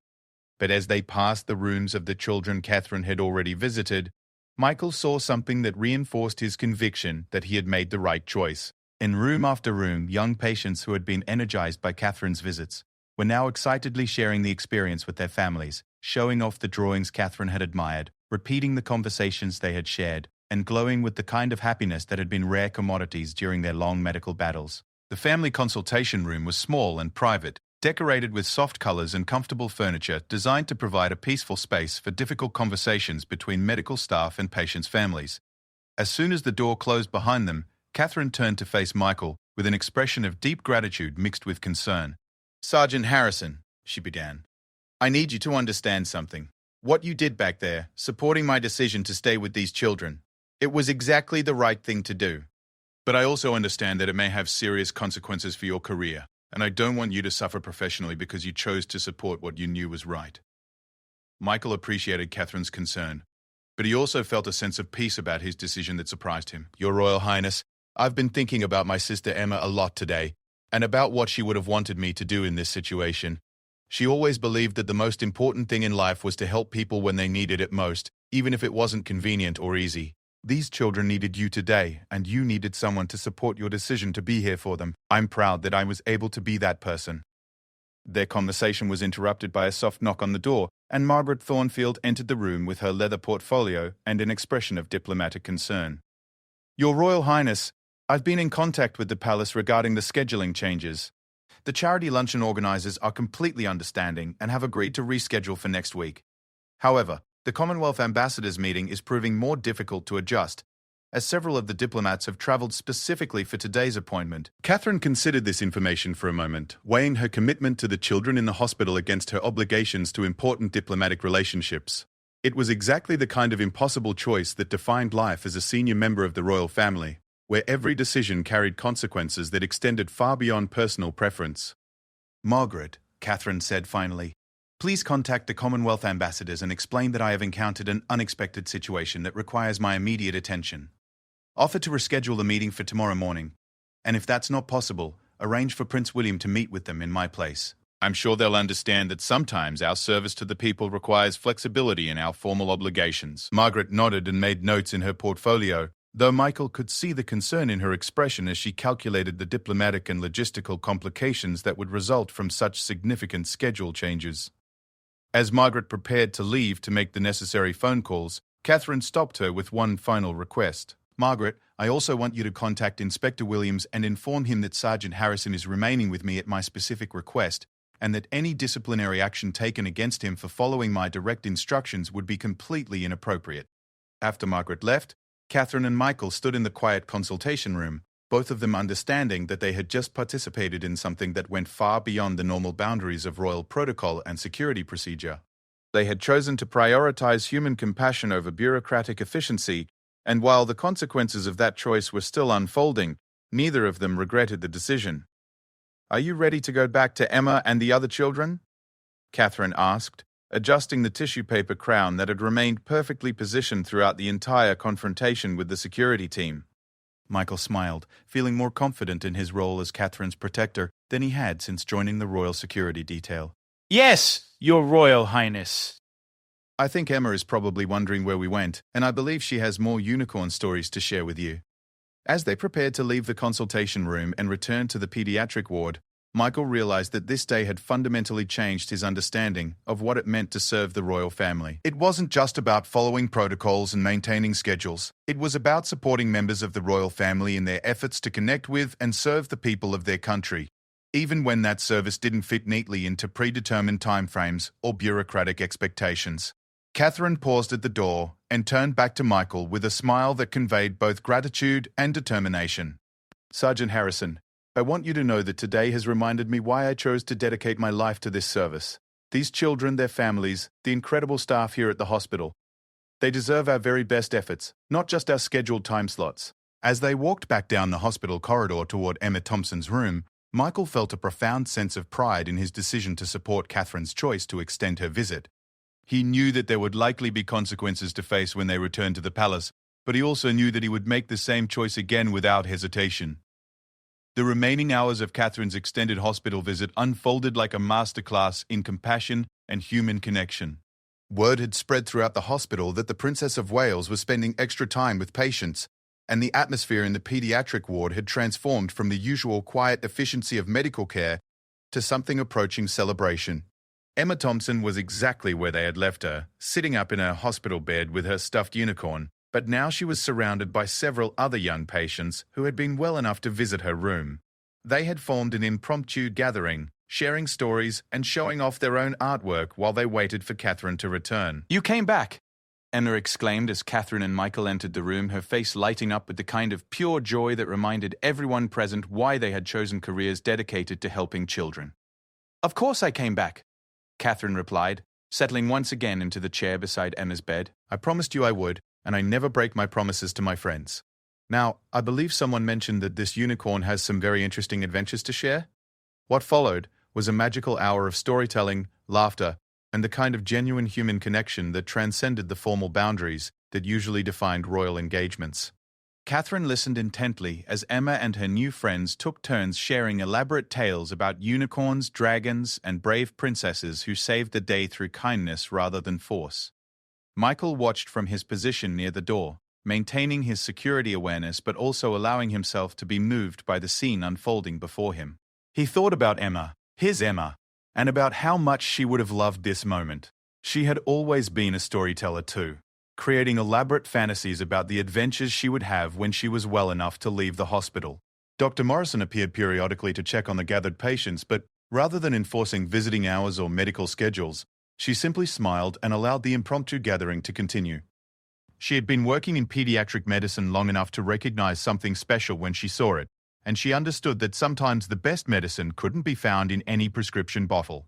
But as they passed the rooms of the children Catherine had already visited, Michael saw something that reinforced his conviction that he had made the right choice. In room after room, young patients who had been energized by Catherine's visits were now excitedly sharing the experience with their families, showing off the drawings Catherine had admired, repeating the conversations they had shared, and glowing with the kind of happiness that had been rare commodities during their long medical battles. The family consultation room was small and private, decorated with soft colors and comfortable furniture designed to provide a peaceful space for difficult conversations between medical staff and patients' families. As soon as the door closed behind them, Catherine turned to face Michael with an expression of deep gratitude mixed with concern. "Sergeant Harrison," she began, "I need you to understand something. What you did back there, supporting my decision to stay with these children, it was exactly the right thing to do. But I also understand that it may have serious consequences for your career, and I don't want you to suffer professionally because you chose to support what you knew was right." Michael appreciated Catherine's concern, but he also felt a sense of peace about his decision that surprised him. "Your Royal Highness, I've been thinking about my sister Emma a lot today, and about what she would have wanted me to do in this situation. She always believed that the most important thing in life was to help people when they needed it most, even if it wasn't convenient or easy. These children needed you today, and you needed someone to support your decision to be here for them. I'm proud that I was able to be that person." Their conversation was interrupted by a soft knock on the door, and Margaret Thornfield entered the room with her leather portfolio and an expression of diplomatic concern. "Your Royal Highness, I've been in contact with the palace regarding the scheduling changes. The charity luncheon organizers are completely understanding and have agreed to reschedule for next week. However, the Commonwealth Ambassadors meeting is proving more difficult to adjust, as several of the diplomats have traveled specifically for today's appointment." Catherine considered this information for a moment, weighing her commitment to the children in the hospital against her obligations to important diplomatic relationships. It was exactly the kind of impossible choice that defined life as a senior member of the royal family, where every decision carried consequences that extended far beyond personal preference. "Margaret," Catherine said finally, "please contact the Commonwealth ambassadors and explain that I have encountered an unexpected situation that requires my immediate attention. Offer to reschedule the meeting for tomorrow morning, and if that's not possible, arrange for Prince William to meet with them in my place. I'm sure they'll understand that sometimes our service to the people requires flexibility in our formal obligations." Margaret nodded and made notes in her portfolio, though Michael could see the concern in her expression as she calculated the diplomatic and logistical complications that would result from such significant schedule changes. As Margaret prepared to leave to make the necessary phone calls, Catherine stopped her with one final request. "Margaret, I also want you to contact Inspector Williams and inform him that Sergeant Harrison is remaining with me at my specific request, and that any disciplinary action taken against him for following my direct instructions would be completely inappropriate." After Margaret left, Catherine and Michael stood in the quiet consultation room, both of them understanding that they had just participated in something that went far beyond the normal boundaries of royal protocol and security procedure. They had chosen to prioritize human compassion over bureaucratic efficiency, and while the consequences of that choice were still unfolding, neither of them regretted the decision. "Are you ready to go back to Emma and the other children?" Catherine asked, adjusting the tissue paper crown that had remained perfectly positioned throughout the entire confrontation with the security team. Michael smiled, feeling more confident in his role as Catherine's protector than he had since joining the royal security detail. "Yes, Your Royal Highness." I think Emma is probably wondering where we went, and I believe she has more unicorn stories to share with you. As they prepared to leave the consultation room and return to the pediatric ward, Michael realized that this day had fundamentally changed his understanding of what it meant to serve the royal family. It wasn't just about following protocols and maintaining schedules. It was about supporting members of the royal family in their efforts to connect with and serve the people of their country, even when that service didn't fit neatly into predetermined timeframes or bureaucratic expectations. Catherine paused at the door and turned back to Michael with a smile that conveyed both gratitude and determination. Sergeant Harrison, I want you to know that today has reminded me why I chose to dedicate my life to this service. These children, their families, the incredible staff here at the hospital. They deserve our very best efforts, not just our scheduled time slots. As they walked back down the hospital corridor toward Emma Thompson's room, Michael felt a profound sense of pride in his decision to support Catherine's choice to extend her visit. He knew that there would likely be consequences to face when they returned to the palace, but he also knew that he would make the same choice again without hesitation. The remaining hours of Catherine's extended hospital visit unfolded like a masterclass in compassion and human connection. Word had spread throughout the hospital that the Princess of Wales was spending extra time with patients, and the atmosphere in the pediatric ward had transformed from the usual quiet efficiency of medical care to something approaching celebration. Emma Thompson was exactly where they had left her, sitting up in her hospital bed with her stuffed unicorn, but now she was surrounded by several other young patients who had been well enough to visit her room. They had formed an impromptu gathering, sharing stories and showing off their own artwork while they waited for Catherine to return. You came back, Emma exclaimed as Catherine and Michael entered the room, her face lighting up with the kind of pure joy that reminded everyone present why they had chosen careers dedicated to helping children. Of course I came back, Catherine replied, settling once again into the chair beside Emma's bed. I promised you I would, and I never break my promises to my friends. Now, I believe someone mentioned that this unicorn has some very interesting adventures to share. What followed was a magical hour of storytelling, laughter, and the kind of genuine human connection that transcended the formal boundaries that usually defined royal engagements. Catherine listened intently as Emma and her new friends took turns sharing elaborate tales about unicorns, dragons, and brave princesses who saved the day through kindness rather than force. Michael watched from his position near the door, maintaining his security awareness but also allowing himself to be moved by the scene unfolding before him. He thought about Emma, his Emma, and about how much she would have loved this moment. She had always been a storyteller too, creating elaborate fantasies about the adventures she would have when she was well enough to leave the hospital. Dr. Morrison appeared periodically to check on the gathered patients, but rather than enforcing visiting hours or medical schedules, she simply smiled and allowed the impromptu gathering to continue. She had been working in pediatric medicine long enough to recognize something special when she saw it, and she understood that sometimes the best medicine couldn't be found in any prescription bottle.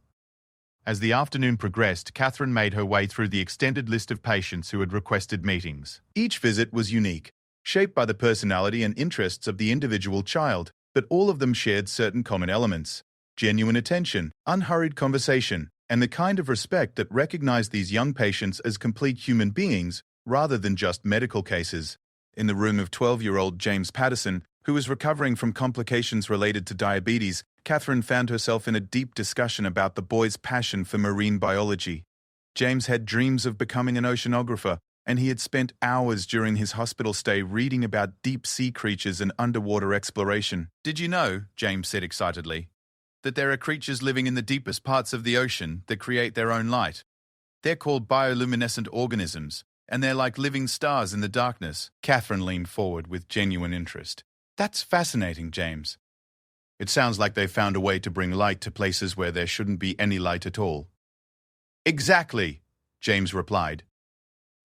As the afternoon progressed, Catherine made her way through the extended list of patients who had requested meetings. Each visit was unique, shaped by the personality and interests of the individual child, but all of them shared certain common elements: genuine attention, unhurried conversation, and the kind of respect that recognized these young patients as complete human beings rather than just medical cases. In the room of 12-year-old James Patterson, who was recovering from complications related to diabetes, Catherine found herself in a deep discussion about the boy's passion for marine biology. James had dreams of becoming an oceanographer, and he had spent hours during his hospital stay reading about deep-sea creatures and underwater exploration. "Did you know," James said excitedly, "that there are creatures living in the deepest parts of the ocean that create their own light? They're called bioluminescent organisms, and they're like living stars in the darkness." Catherine leaned forward with genuine interest. "That's fascinating, James. It sounds like they've found a way to bring light to places where there shouldn't be any light at all." "Exactly," James replied.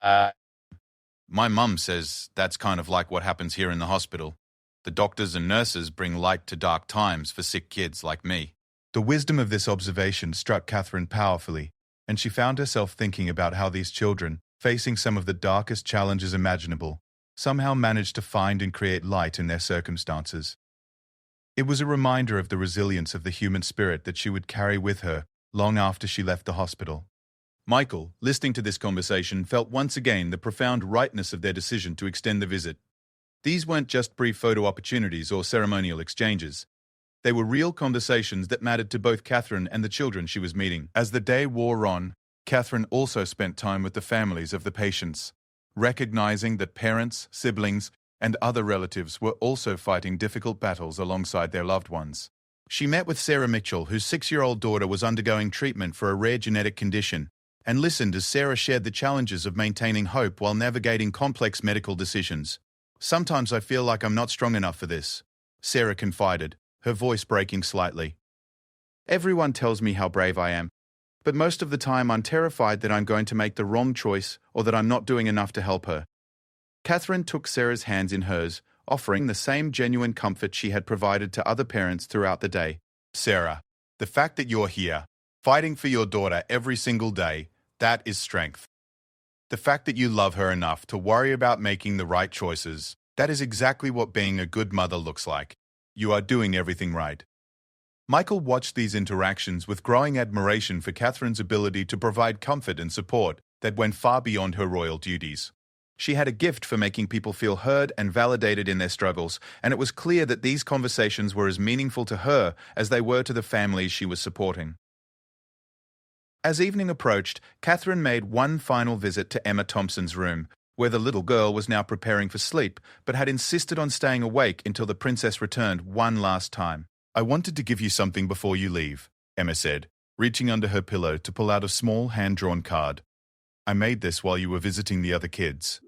My mum says that's kind of like what happens here in the hospital. The doctors and nurses bring light to dark times for sick kids like me." The wisdom of this observation struck Catherine powerfully, and she found herself thinking about how these children, facing some of the darkest challenges imaginable, somehow managed to find and create light in their circumstances. It was a reminder of the resilience of the human spirit that she would carry with her long after she left the hospital. Michael, listening to this conversation, felt once again the profound rightness of their decision to extend the visit. These weren't just brief photo opportunities or ceremonial exchanges. They were real conversations that mattered to both Catherine and the children she was meeting. As the day wore on, Catherine also spent time with the families of the patients, recognizing that parents, siblings, and other relatives were also fighting difficult battles alongside their loved ones. She met with Sarah Mitchell, whose 6-year-old daughter was undergoing treatment for a rare genetic condition, and listened as Sarah shared the challenges of maintaining hope while navigating complex medical decisions. "Sometimes I feel like I'm not strong enough for this," Sarah confided, her voice breaking slightly. "Everyone tells me how brave I am, but most of the time I'm terrified that I'm going to make the wrong choice or that I'm not doing enough to help her." Catherine took Sarah's hands in hers, offering the same genuine comfort she had provided to other parents throughout the day. "Sarah, the fact that you're here, fighting for your daughter every single day, that is strength. The fact that you love her enough to worry about making the right choices, that is exactly what being a good mother looks like. You are doing everything right." Michael watched these interactions with growing admiration for Catherine's ability to provide comfort and support that went far beyond her royal duties. She had a gift for making people feel heard and validated in their struggles, and it was clear that these conversations were as meaningful to her as they were to the families she was supporting. As evening approached, Catherine made one final visit to Emma Thompson's room, where the little girl was now preparing for sleep, but had insisted on staying awake until the princess returned one last time. "I wanted to give you something before you leave," Emma said, reaching under her pillow to pull out a small hand-drawn card. "I made this while you were visiting the other kids."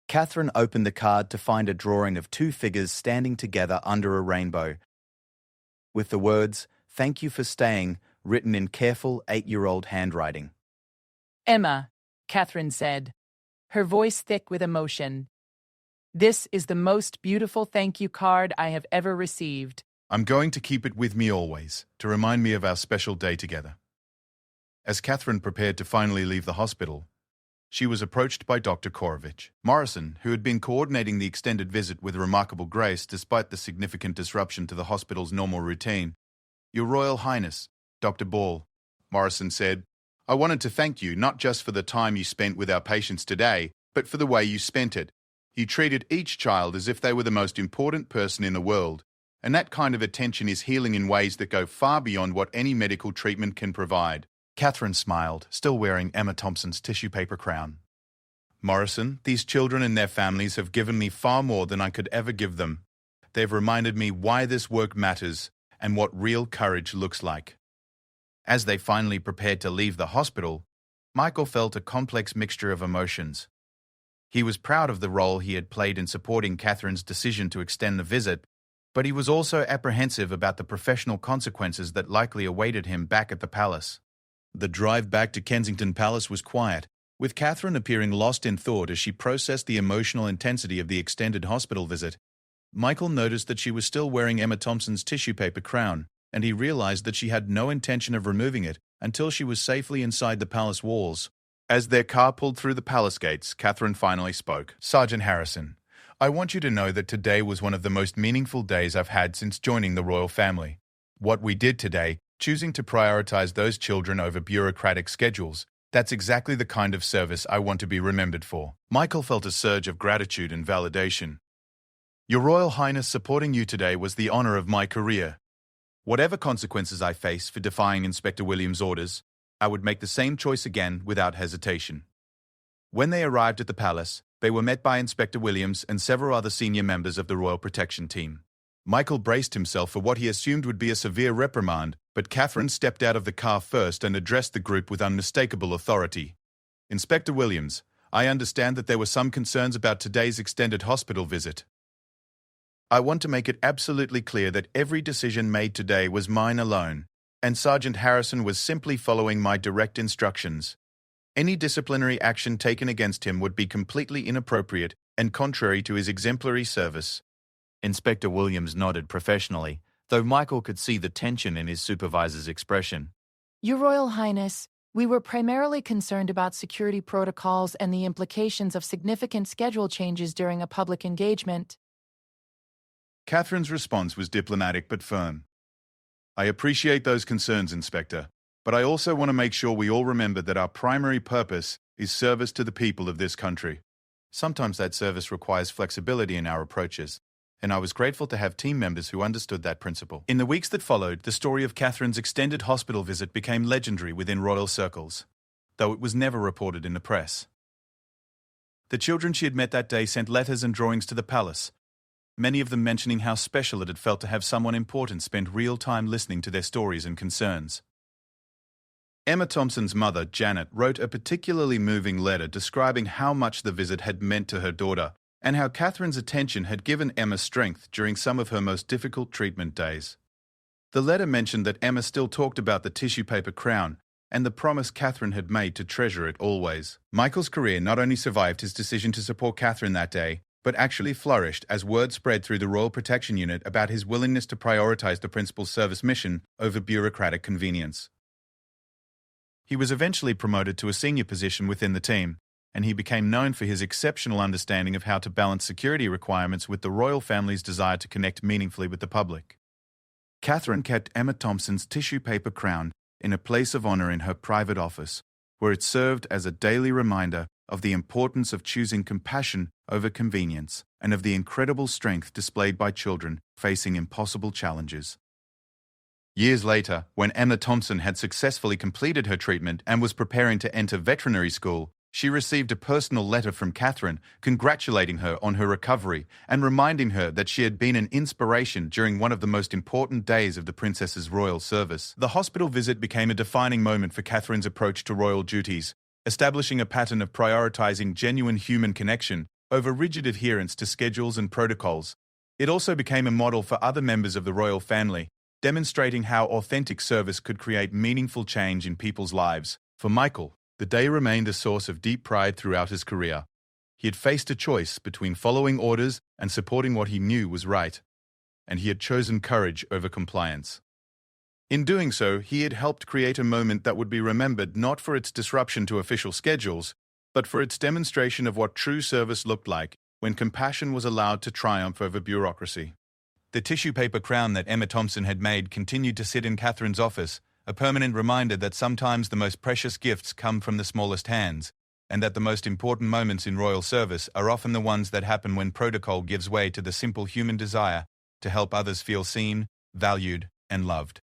Catherine opened the card to find a drawing of 2 figures standing together under a rainbow, with the words, "Thank you for staying," written in careful 8-year-old handwriting. "Emma," Catherine said, her voice thick with emotion, "this is the most beautiful thank you card I have ever received." "I'm going to keep it with me always, to remind me of our special day together." As Catherine prepared to finally leave the hospital, she was approached by Dr. Korovich. Morrison, who had been coordinating the extended visit with remarkable grace despite the significant disruption to the hospital's normal routine. "Your Royal Highness, Dr. Ball," Morrison said, "I wanted to thank you not just for the time you spent with our patients today, but for the way you spent it. You treated each child as if they were the most important person in the world, and that kind of attention is healing in ways that go far beyond what any medical treatment can provide." Catherine smiled, still wearing Emma Thompson's tissue paper crown. "Morrison, these children and their families have given me far more than I could ever give them. They've reminded me why this work matters and what real courage looks like." As they finally prepared to leave the hospital, Michael felt a complex mixture of emotions. He was proud of the role he had played in supporting Catherine's decision to extend the visit, but he was also apprehensive about the professional consequences that likely awaited him back at the palace. The drive back to Kensington Palace was quiet, with Catherine appearing lost in thought as she processed the emotional intensity of the extended hospital visit. Michael noticed that she was still wearing Emma Thompson's tissue paper crown, and he realized that she had no intention of removing it until she was safely inside the palace walls. As their car pulled through the palace gates, Catherine finally spoke. "Sergeant Harrison, I want you to know that today was one of the most meaningful days I've had since joining the royal family. What we did today, choosing to prioritize those children over bureaucratic schedules, that's exactly the kind of service I want to be remembered for." Michael felt a surge of gratitude and validation. "Your Royal Highness, supporting you today was the honor of my career. Whatever consequences I face for defying Inspector Williams' orders, I would make the same choice again without hesitation." When they arrived at the palace, they were met by Inspector Williams and several other senior members of the Royal Protection Team. Michael braced himself for what he assumed would be a severe reprimand, but Catherine stepped out of the car first and addressed the group with unmistakable authority. "Inspector Williams, I understand that there were some concerns about today's extended hospital visit. I want to make it absolutely clear that every decision made today was mine alone, and Sergeant Harrison was simply following my direct instructions. Any disciplinary action taken against him would be completely inappropriate and contrary to his exemplary service." Inspector Williams nodded professionally, though Michael could see the tension in his supervisor's expression. "Your Royal Highness, we were primarily concerned about security protocols and the implications of significant schedule changes during a public engagement." Catherine's response was diplomatic but firm. "I appreciate those concerns, Inspector, but I also want to make sure we all remember that our primary purpose is service to the people of this country. Sometimes that service requires flexibility in our approaches, and I was grateful to have team members who understood that principle." In the weeks that followed, the story of Catherine's extended hospital visit became legendary within royal circles. though it was never reported in the press. The children she had met that day sent letters and drawings to the palace, many of them mentioning how special it had felt to have someone important spend real time listening to their stories and concerns. Emma Thompson's mother, Janet, wrote a particularly moving letter describing how much the visit had meant to her daughter and how Catherine's attention had given Emma strength during some of her most difficult treatment days. The letter mentioned that Emma still talked about the tissue paper crown and the promise Catherine had made to treasure it always. Michael's career not only survived his decision to support Catherine that day, but actually flourished as word spread through the Royal Protection Unit about his willingness to prioritize the principal's service mission over bureaucratic convenience. He was eventually promoted to a senior position within the team, and he became known for his exceptional understanding of how to balance security requirements with the royal family's desire to connect meaningfully with the public. Catherine kept Emma Thompson's tissue paper crown in a place of honor in her private office, where it served as a daily reminder of the importance of choosing compassion over convenience and of the incredible strength displayed by children facing impossible challenges. Years later, when Emma Thompson had successfully completed her treatment and was preparing to enter veterinary school, she received a personal letter from Catherine congratulating her on her recovery and reminding her that she had been an inspiration during one of the most important days of the princess's royal service. The hospital visit became a defining moment for Catherine's approach to royal duties, establishing a pattern of prioritizing genuine human connection over rigid adherence to schedules and protocols. It also became a model for other members of the royal family, demonstrating how authentic service could create meaningful change in people's lives. For Michael, the day remained a source of deep pride throughout his career. He had faced a choice between following orders and supporting what he knew was right, and he had chosen courage over compliance. In doing so, he had helped create a moment that would be remembered not for its disruption to official schedules, but for its demonstration of what true service looked like when compassion was allowed to triumph over bureaucracy. The tissue paper crown that Emma Thompson had made continued to sit in Catherine's office, a permanent reminder that sometimes the most precious gifts come from the smallest hands, and that the most important moments in royal service are often the ones that happen when protocol gives way to the simple human desire to help others feel seen, valued, and loved.